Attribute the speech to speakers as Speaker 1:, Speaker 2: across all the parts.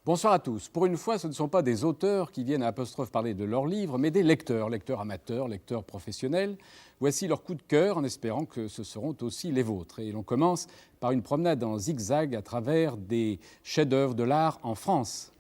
Speaker 1: Bonsoir à tous. Pour une fois, ce ne sont pas des auteurs qui viennent à apostrophe parler de leurs livres, mais des lecteurs, lecteurs amateurs, lecteurs professionnels. Voici leur coup de cœur en espérant que ce seront aussi les vôtres. Et l'on commence par une promenade en zigzag à travers des chefs-d'œuvre de l'art en France.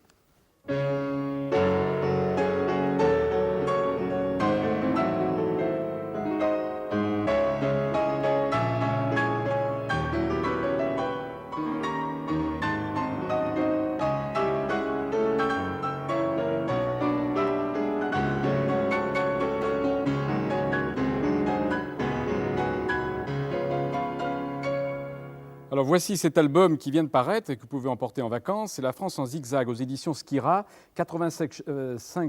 Speaker 1: Alors voici cet album qui vient de paraître et que vous pouvez emporter en vacances. C'est La France en zigzag aux éditions Skira, 85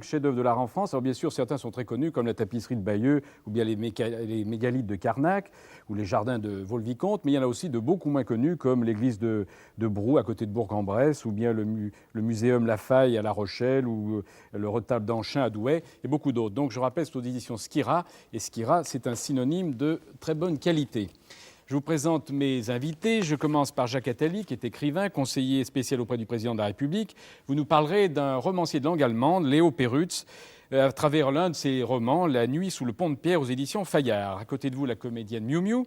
Speaker 1: chefs-d'œuvre de l'art en France. Alors bien sûr, certains sont très connus comme la tapisserie de Bayeux ou bien les mégalithes de Carnac ou les jardins de Vaux-le-Vicomte. Mais il y en a aussi de beaucoup moins connus comme l'église de Brou à côté de Bourg-en-Bresse ou bien le muséum La Faye à La Rochelle ou le retable d'Anchin à Douai et beaucoup d'autres. Donc je rappelle, c'est aux éditions Skira et Skira, c'est un synonyme de très bonne qualité. Je vous présente mes invités. Je commence par Jacques Attali, qui est écrivain, conseiller spécial auprès du président de la République. Vous nous parlerez d'un romancier de langue allemande, Léo Perutz, à travers l'un de ses romans, La nuit sous le pont de pierre aux éditions Fayard. À côté de vous, la comédienne Miu Miu.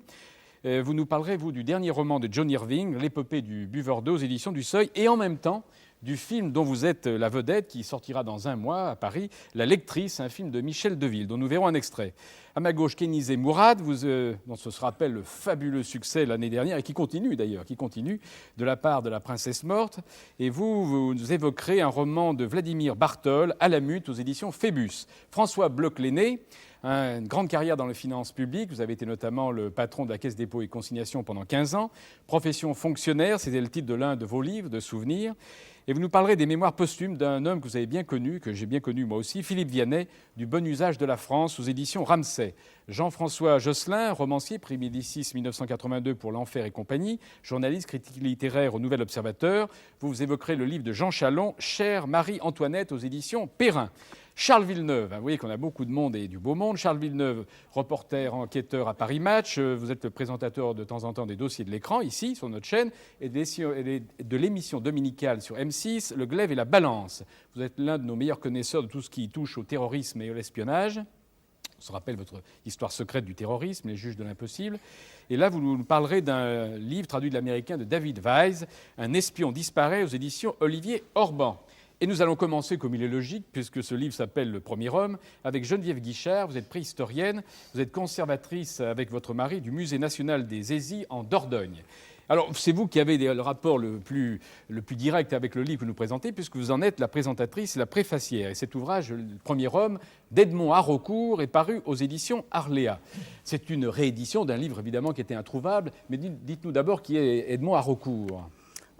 Speaker 1: Vous nous parlerez, vous, du dernier roman de John Irving, L'épopée du buveur d'eau aux éditions du Seuil, et en même temps du film dont vous êtes la vedette, qui sortira dans un mois à Paris, La lectrice, un film de Michel Deville, dont nous verrons un extrait. À ma gauche, Kenizé Mourad, dont se rappelle le fabuleux succès l'année dernière, et qui continue d'ailleurs, de la part de La princesse morte. Et vous nous évoquerez un roman de Vladimir Bartol, À la mute, aux éditions Phébus. François Bloch-Lenné, une grande carrière dans les finances publiques. Vous avez été notamment le patron de la Caisse dépôt et consignation pendant 15 ans. Profession fonctionnaire, c'était le titre de l'un de vos livres de souvenirs. Et vous nous parlerez des mémoires posthumes d'un homme que vous avez bien connu, que j'ai bien connu moi aussi, Philippe Vianney, du bon usage de la France, aux éditions Ramsay. Jean-François Josselin, romancier, prix Médicis 1982 pour L'Enfer et compagnie, journaliste, critique littéraire au Nouvel Observateur. Vous évoquerez le livre de Jean Chalon, Chère Marie-Antoinette, aux éditions Perrin. Charles Villeneuve, vous voyez qu'on a beaucoup de monde et du beau monde. Charles Villeneuve, reporter, enquêteur à Paris Match. Vous êtes le présentateur de temps en temps des dossiers de l'écran, ici, sur notre chaîne, et de l'émission dominicale sur M6, Le Glaive et la Balance. Vous êtes l'un de nos meilleurs connaisseurs de tout ce qui touche au terrorisme et à l'espionnage. On se rappelle votre histoire secrète du terrorisme, Les juges de l'impossible. Et là, vous nous parlerez d'un livre traduit de l'américain de David Weiss, Un espion disparaît, aux éditions Olivier Orban. Et nous allons commencer, comme il est logique, puisque ce livre s'appelle Le Premier Homme, avec Geneviève Guichard. Vous êtes préhistorienne, vous êtes conservatrice avec votre mari du Musée national des Aisies en Dordogne. Alors, c'est vous qui avez le rapport le plus direct avec le livre que nous présentez, puisque vous en êtes la présentatrice et la préfacière. Et cet ouvrage, Le Premier Homme, d'Edmond Haraucourt, est paru aux éditions Arléa. C'est une réédition d'un livre, évidemment, qui était introuvable. Mais dites-nous d'abord qui est Edmond Haraucourt.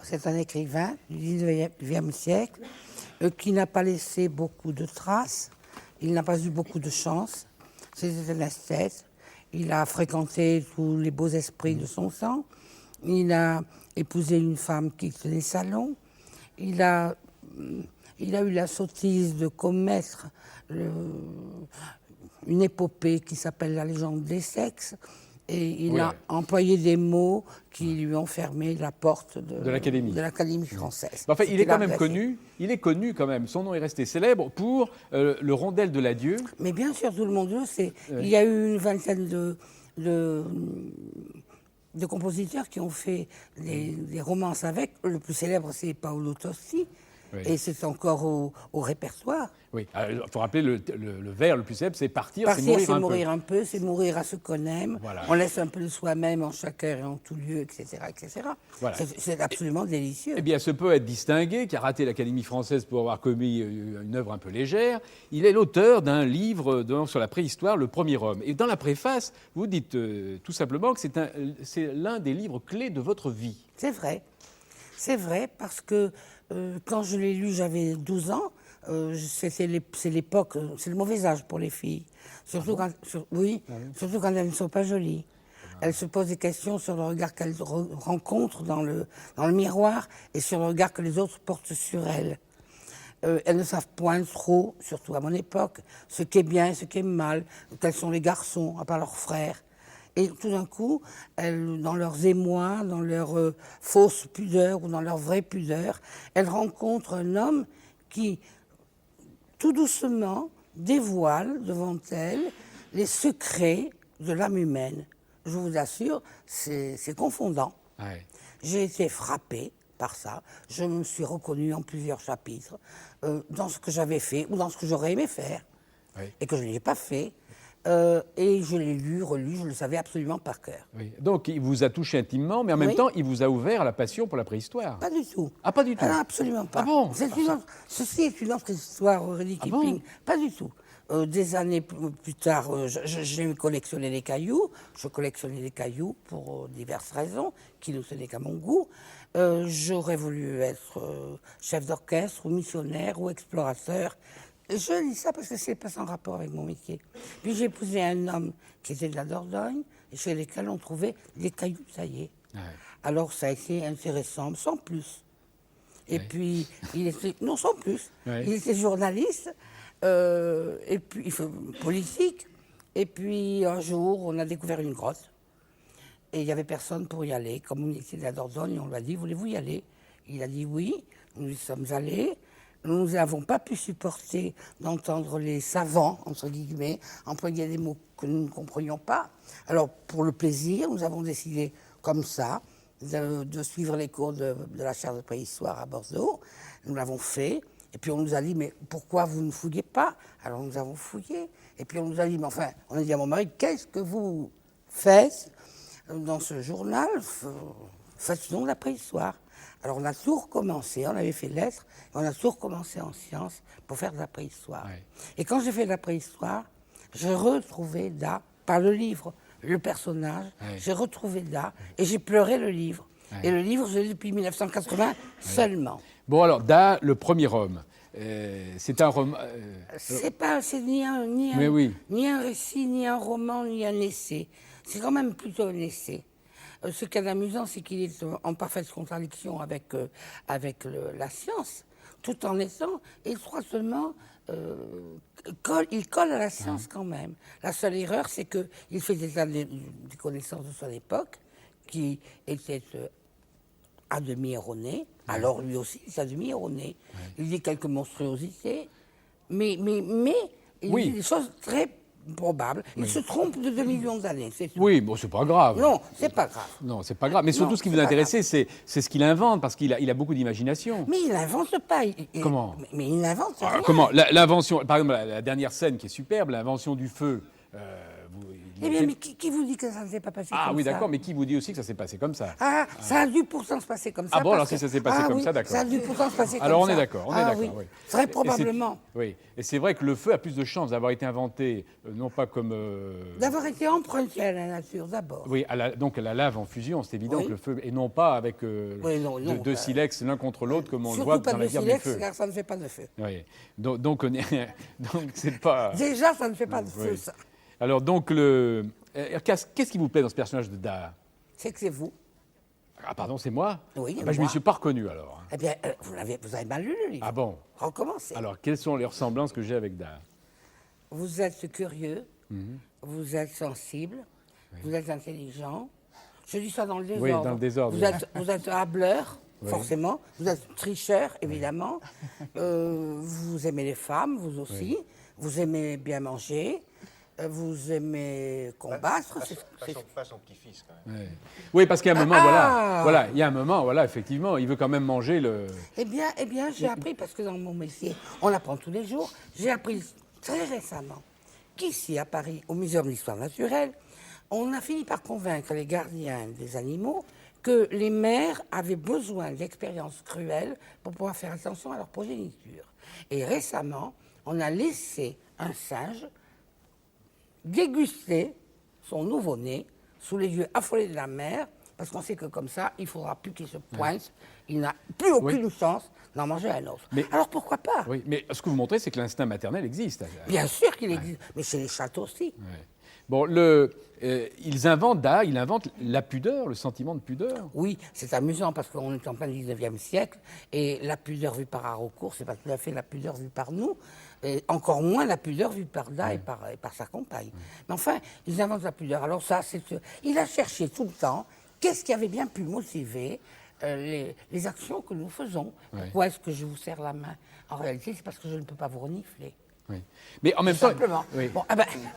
Speaker 2: C'est un écrivain du XIXe siècle qui n'a pas laissé beaucoup de traces. Il n'a pas eu beaucoup de chance. C'était un esthète. Il a fréquenté tous les beaux esprits de son temps. Il a épousé une femme qui tenait salon. Il a eu la sottise de commettre une épopée qui s'appelle La légende des sexes. Et il a employé des mots qui lui ont fermé la porte de l'Académie française.
Speaker 1: Enfin, il est quand même connu. Il est connu quand même. Son nom est resté célèbre pour le Rondel de l'adieu.
Speaker 2: Mais bien sûr, tout le monde le sait. Il y a eu une vingtaine de compositeurs qui ont fait des romances avec. Le plus célèbre, c'est Paolo Tosti. Oui. Et c'est encore au répertoire.
Speaker 1: Oui, il faut rappeler le vers le plus célèbre, c'est partir,
Speaker 2: c'est mourir un peu, c'est mourir à ce qu'on aime. Voilà. On laisse un peu de soi-même en chaque heure et en tout lieu, etc. etc. Voilà. C'est absolument délicieux.
Speaker 1: Eh bien, ce poète distingué, qui a raté l'Académie française pour avoir commis une œuvre un peu légère, il est l'auteur d'un livre sur la préhistoire, Le Premier Homme. Et dans la préface, vous dites tout simplement que c'est l'un des livres clés de votre vie.
Speaker 2: C'est vrai. C'est vrai, parce que quand je l'ai lu, j'avais 12 ans. C'est l'époque, c'est le mauvais âge pour les filles. Surtout surtout quand elles ne sont pas jolies. Elles se posent des questions sur le regard qu'elles rencontrent dans le miroir et sur le regard que les autres portent sur elles. Elles ne savent point trop, surtout à mon époque, ce qui est bien et ce qui est mal, quels sont les garçons, à part leurs frères. Et tout d'un coup, elles, dans leurs émois, dans leur fausse pudeur ou dans leur vraie pudeur, elles rencontrent un homme qui, tout doucement, dévoile devant elles les secrets de l'âme humaine. Je vous assure, c'est confondant.
Speaker 1: Ouais.
Speaker 2: J'ai été frappée par ça. Je me suis reconnue en plusieurs chapitres dans ce que j'avais fait ou dans ce que j'aurais aimé faire et que je n'ai pas fait. Et je l'ai lu, relu, je le savais absolument par cœur.
Speaker 1: Oui. Donc, il vous a touché intimement, mais en même temps, il vous a ouvert à la passion pour la préhistoire.
Speaker 2: Pas du tout.
Speaker 1: Ah, pas du tout.
Speaker 2: Ah, non, absolument pas.
Speaker 1: Ah bon?
Speaker 2: Ceci est une autre histoire, Aurélie Kipping. Pas du tout. Des années plus tard, j'ai collectionné les cailloux. Je collectionnais les cailloux pour diverses raisons, qui ne tenaient qu'à mon goût. J'aurais voulu être chef d'orchestre, ou missionnaire, ou explorateur. Je dis ça parce que c'est pas sans rapport avec mon métier. Puis j'ai épousé un homme qui était de la Dordogne, et chez lesquels on trouvait des cailloux taillés. Ouais. Alors ça a été intéressant, sans plus. Et puis, il était... Non, sans plus. Ouais. Il était journaliste, et puis politique. Et puis, un jour, on a découvert une grotte. Et il n'y avait personne pour y aller. Comme on était de la Dordogne, on lui a dit, voulez-vous y aller? Il a dit oui. Nous y sommes allés. Nous n'avons pas pu supporter d'entendre les savants, entre guillemets, employer des mots que nous ne comprenions pas. Alors, pour le plaisir, nous avons décidé, comme ça, de suivre les cours de la chaire de préhistoire à Bordeaux. Nous l'avons fait. Et puis on nous a dit, mais pourquoi vous ne fouillez pas? Alors nous avons fouillé. Et puis on nous a dit, mais enfin, on a dit à mon mari, qu'est-ce que vous faites dans ce journal? Faites-nous de la préhistoire. Alors on a tout recommencé, on avait fait lettres, et on a tout recommencé en sciences pour faire de la préhistoire. Ouais. Et quand j'ai fait de la préhistoire, j'ai retrouvé Da, par le livre, le personnage, j'ai retrouvé Da, et j'ai pleuré le livre. Et le livre, je l'ai depuis 1980 seulement.
Speaker 1: Bon alors, Da, le premier homme, c'est un roman...
Speaker 2: C'est ni un récit, ni un roman, ni un essai. C'est quand même plutôt un essai. Ce qu'il y a d'amusant, c'est qu'il est en parfaite contradiction avec la science, tout en étant étroitement... il colle à la science quand même. La seule erreur, c'est qu'il fait des connaissances de son époque, qui étaient à demi erronées. Alors lui aussi, il est à demi erroné. Il dit quelques monstruosités, mais il dit des choses très probable. Il se trompe de 2 millions d'années, c'est tout.
Speaker 1: Oui, bon, c'est pas grave.
Speaker 2: Non, c'est pas grave.
Speaker 1: Non, c'est pas grave. Mais surtout, ce qui vous intéressait, c'est ce qu'il invente, parce qu'il a beaucoup d'imagination.
Speaker 2: Mais il n'invente pas.
Speaker 1: Comment?
Speaker 2: Mais il n'invente rien.
Speaker 1: Comment? L'invention, par exemple, la dernière scène qui est superbe, l'invention du feu.
Speaker 2: Eh bien, mais qui vous dit que ça ne s'est pas passé comme ça?
Speaker 1: Ah oui, d'accord, mais qui vous dit aussi que ça s'est passé comme ça?
Speaker 2: Ah, ça a dû pourtant se passer comme ça.
Speaker 1: Ah bon, alors si ça s'est passé comme ça, d'accord.
Speaker 2: Ça a dû pourtant se passer comme ça.
Speaker 1: Alors on est d'accord, oui.
Speaker 2: Très probablement.
Speaker 1: Oui, et c'est vrai que le feu a plus de chances d'avoir été inventé, non pas comme...
Speaker 2: D'avoir été emprunté à la nature, d'abord.
Speaker 1: Oui, donc à la lave en fusion, c'est évident que le feu... Et non pas avec deux silex l'un contre l'autre, comme on le voit dans la guerre du feu.
Speaker 2: Surtout pas de silex, car ça ne fait pas de feu.
Speaker 1: Oui, donc c'est pas...
Speaker 2: Déjà, ça ne fait pas de feu, ça.
Speaker 1: Alors donc, qu'est-ce qui vous plaît dans ce personnage de Da?
Speaker 2: C'est que c'est vous.
Speaker 1: Ah pardon, c'est moi?
Speaker 2: Oui,
Speaker 1: je ne m'y suis pas reconnu alors.
Speaker 2: Eh bien, vous avez mal lu le livre.
Speaker 1: Ah bon?
Speaker 2: Recommencez.
Speaker 1: Alors, quelles sont les ressemblances que j'ai avec Da?
Speaker 2: Vous êtes curieux, vous êtes sensible, vous êtes intelligent. Je dis ça dans le désordre.
Speaker 1: Oui, dans le désordre.
Speaker 2: Vous êtes hableur, forcément. Vous êtes tricheur, évidemment. Vous aimez les femmes, vous aussi. Vous aimez bien manger. Vous aimez combattre.
Speaker 3: Pas son petit-fils, quand même.
Speaker 1: Oui, parce qu'il y a un moment, il y a un moment, effectivement, il veut quand même manger le...
Speaker 2: Eh bien, j'ai appris, parce que dans mon métier, on apprend tous les jours, j'ai appris très récemment qu'ici, à Paris, au Muséum d'Histoire Naturelle, on a fini par convaincre les gardiens des animaux que les mères avaient besoin d'expériences cruelles pour pouvoir faire attention à leur progéniture. Et récemment, on a laissé un singe déguster son nouveau-né sous les yeux affolés de la mère, parce qu'on sait que comme ça, il ne faudra plus qu'il se pointe, il n'a plus aucune chance d'en manger un autre. Alors pourquoi pas?
Speaker 1: Oui, mais ce que vous montrez, c'est que l'instinct maternel existe.
Speaker 2: Bien sûr qu'il existe, mais chez les chats aussi.
Speaker 1: Bon, ils inventent, il invente la pudeur, le sentiment de pudeur.
Speaker 2: Oui, c'est amusant parce qu'on est en plein 19e siècle et la pudeur vue par Haraucourt, c'est pas tout à fait la pudeur vue par nous, et encore moins la pudeur vue par Da et par sa compagne. Mais enfin, ils inventent la pudeur. Alors ça, il a cherché tout le temps qu'est-ce qui avait bien pu motiver les actions que nous faisons. Pourquoi est-ce que je vous serre la main? En réalité, c'est parce que je ne peux pas vous renifler.
Speaker 1: Oui. Mais en même temps.
Speaker 2: Simplement.
Speaker 1: Oui.
Speaker 2: Bon,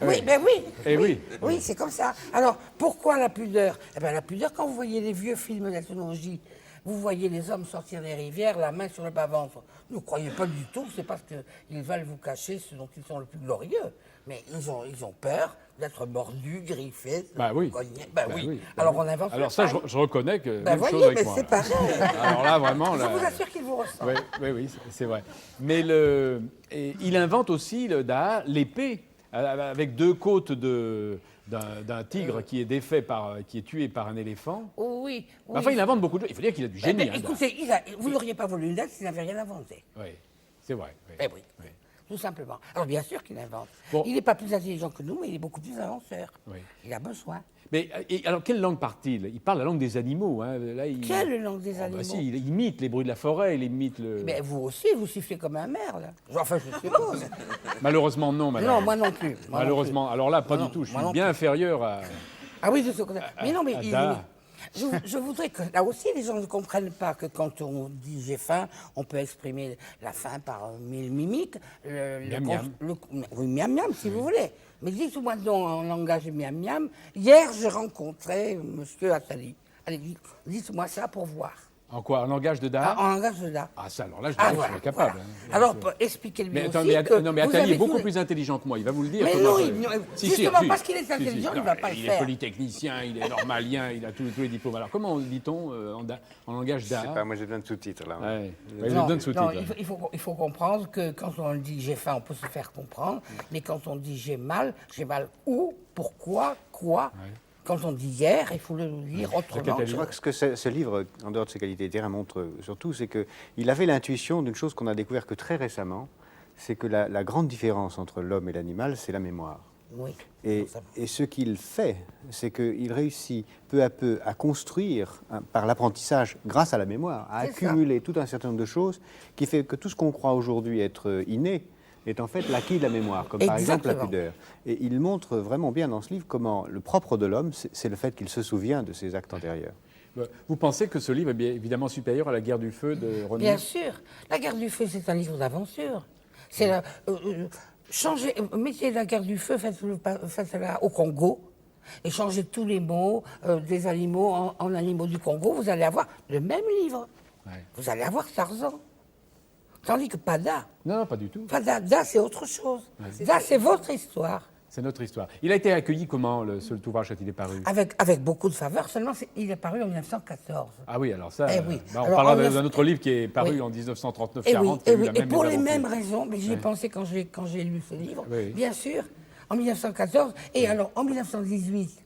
Speaker 2: oui, ben oui.
Speaker 1: Eh oui.
Speaker 2: Oui, c'est comme ça. Alors, pourquoi la pudeur? Eh bien, la pudeur, quand vous voyez les vieux films d'ethnologie, vous voyez les hommes sortir des rivières, la main sur le bas-ventre. Ne croyez pas du tout, c'est parce qu'ils veulent vous cacher ce dont ils sont le plus glorieux. Mais ils ont peur d'être mordus, griffés,
Speaker 1: Oui.
Speaker 2: cognés.
Speaker 1: Oui.
Speaker 2: Alors, on invente.
Speaker 1: Alors ça, je reconnais que
Speaker 2: Ben
Speaker 1: même
Speaker 2: voyez,
Speaker 1: chose avec
Speaker 2: mais
Speaker 1: moi.
Speaker 2: c'est pareil.
Speaker 1: Alors là, vraiment.
Speaker 2: Je vous assure qu'il vous ressent.
Speaker 1: Oui, c'est vrai. Mais il invente aussi l'épée avec deux côtes d'un tigre qui est qui est tué par un éléphant.
Speaker 2: Oui.
Speaker 1: Enfin, il invente beaucoup de choses. Il faut dire qu'il a du génie.
Speaker 2: Écoutez, vous n'auriez pas voulu une lettre s'il n'avait rien inventé.
Speaker 1: Oui, c'est vrai.
Speaker 2: Eh oui. Tout simplement. Alors bien sûr qu'il invente.
Speaker 1: Bon.
Speaker 2: Il n'est pas plus intelligent que nous, mais il est beaucoup plus inventeur.
Speaker 1: Oui.
Speaker 2: Il a besoin.
Speaker 1: Mais alors, quelle langue parle-t-il? Il parle la langue des animaux. Hein. Là,
Speaker 2: Quelle langue des animaux?
Speaker 1: Il imite les bruits de la forêt, il imite le...
Speaker 2: Mais vous aussi, vous sifflez comme un merle. Enfin, je suppose.
Speaker 1: Malheureusement, non, madame.
Speaker 2: Non, moi non plus.
Speaker 1: Malheureusement. Alors là, pas du tout. Je suis bien inférieur à...
Speaker 2: Ah oui, de ce côté. Mais non, mais
Speaker 1: Da.
Speaker 2: je voudrais que là aussi les gens ne comprennent pas que quand on dit j'ai faim, on peut exprimer la faim par mille mimiques.
Speaker 1: Miam,
Speaker 2: Oui, miam miam si vous voulez. Mais dites-moi donc en langage miam miam. Hier, j'ai rencontré Monsieur Attali. Allez, dites-moi ça pour voir.
Speaker 1: En quoi? En langage de Da?
Speaker 2: En langage de Da.
Speaker 1: Ah, ça, alors là, je dirais que je
Speaker 2: voilà,
Speaker 1: suis capable.
Speaker 2: voilà.
Speaker 1: Hein.
Speaker 2: Alors, expliquez-lui
Speaker 1: Mais
Speaker 2: aussi
Speaker 1: attends,
Speaker 2: que
Speaker 1: mais
Speaker 2: vous
Speaker 1: Attali
Speaker 2: avez
Speaker 1: est beaucoup
Speaker 2: tout-
Speaker 1: plus intelligent que moi. Il va vous le dire.
Speaker 2: Mais
Speaker 1: comment
Speaker 2: non,
Speaker 1: ça-
Speaker 2: justement, parce qu'il est intelligent, il ne va pas le
Speaker 1: Il
Speaker 2: faire.
Speaker 1: est polytechnicien, il est normalien, il a tous les diplômes. Alors, comment dit-on en langage
Speaker 3: Je
Speaker 1: Da?
Speaker 3: sais pas, moi j'ai besoin de sous-titres là.
Speaker 1: Ouais. Je
Speaker 2: Non,
Speaker 1: donne sous-titre.
Speaker 2: non,
Speaker 1: là.
Speaker 2: il faut comprendre que quand on dit j'ai faim, on peut se faire comprendre. Mais quand on dit j'ai mal où, pourquoi, quoi. Quand on dit hier, il faut le dire autrement.
Speaker 3: Je crois que ce que ce livre, en dehors de ses qualités littéraires, montre surtout, c'est qu'il avait l'intuition d'une chose qu'on a découvert que très récemment, c'est que la grande différence entre l'homme et l'animal, c'est la mémoire.
Speaker 2: Oui.
Speaker 3: Et ce qu'il fait, c'est qu'il réussit peu à peu à construire, par l'apprentissage, grâce à la mémoire, à
Speaker 2: C'est
Speaker 3: accumuler tout un certain nombre de choses, qui fait que tout ce qu'on croit aujourd'hui être inné est en fait l'acquis de la mémoire, comme par exemple la
Speaker 2: Exactement.
Speaker 3: pudeur. Et il montre vraiment bien dans ce livre comment le propre de l'homme, c'est le fait qu'il se souvient de ses actes antérieurs.
Speaker 1: Vous pensez que ce livre est bien évidemment supérieur à La guerre du feu de René?
Speaker 2: Bien sûr. La guerre du feu, c'est un livre d'aventure. C'est mettez la guerre du feu, faites-la au Congo, et changez tous les mots des animaux en animaux du Congo, vous allez avoir le même livre.
Speaker 1: Ouais.
Speaker 2: Vous allez avoir Tarzan. Tandis que pas Da.
Speaker 1: Non, pas du tout.
Speaker 2: Pas Da, Da, c'est autre chose. Da, c'est votre histoire.
Speaker 1: C'est notre histoire. Il a été accueilli comment, cet ouvrage, quand il est paru?
Speaker 2: Avec beaucoup de faveur, seulement il est paru en 1914.
Speaker 1: Ah oui, alors ça,
Speaker 2: Eh oui.
Speaker 1: on
Speaker 2: Alors,
Speaker 1: parlera
Speaker 2: en
Speaker 1: d'un autre livre qui est paru
Speaker 2: Oui.
Speaker 1: en 1939-40.
Speaker 2: Et oui,
Speaker 1: qui a eu
Speaker 2: et,
Speaker 1: la
Speaker 2: et
Speaker 1: même
Speaker 2: pour les
Speaker 1: mésaventure.
Speaker 2: mêmes raisons, mais j'y ai pensé quand j'ai lu ce livre,
Speaker 1: Oui.
Speaker 2: bien sûr, en 1914. Et alors, en 1918,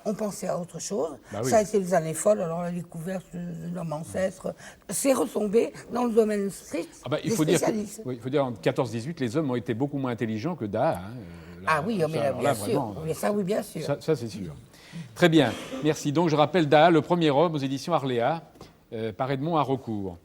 Speaker 2: on pensait à autre chose.
Speaker 1: Bah oui.
Speaker 2: Ça a été les années folles, alors la découverte de l'homme ancêtre, c'est retombé dans le domaine strict
Speaker 1: Ah bah,
Speaker 2: des spécialistes.
Speaker 1: il faut dire en 14-18, les hommes ont été beaucoup moins intelligents que Da. Hein.
Speaker 2: Ah oui, mais
Speaker 1: alors
Speaker 2: bien
Speaker 1: là,
Speaker 2: sûr.
Speaker 1: vraiment,
Speaker 2: Oui, ça, oui, bien sûr.
Speaker 1: Ça, c'est sûr. Très bien, merci. Donc je rappelle Da, le premier homme aux éditions Arléa, par Edmond Haraucourt.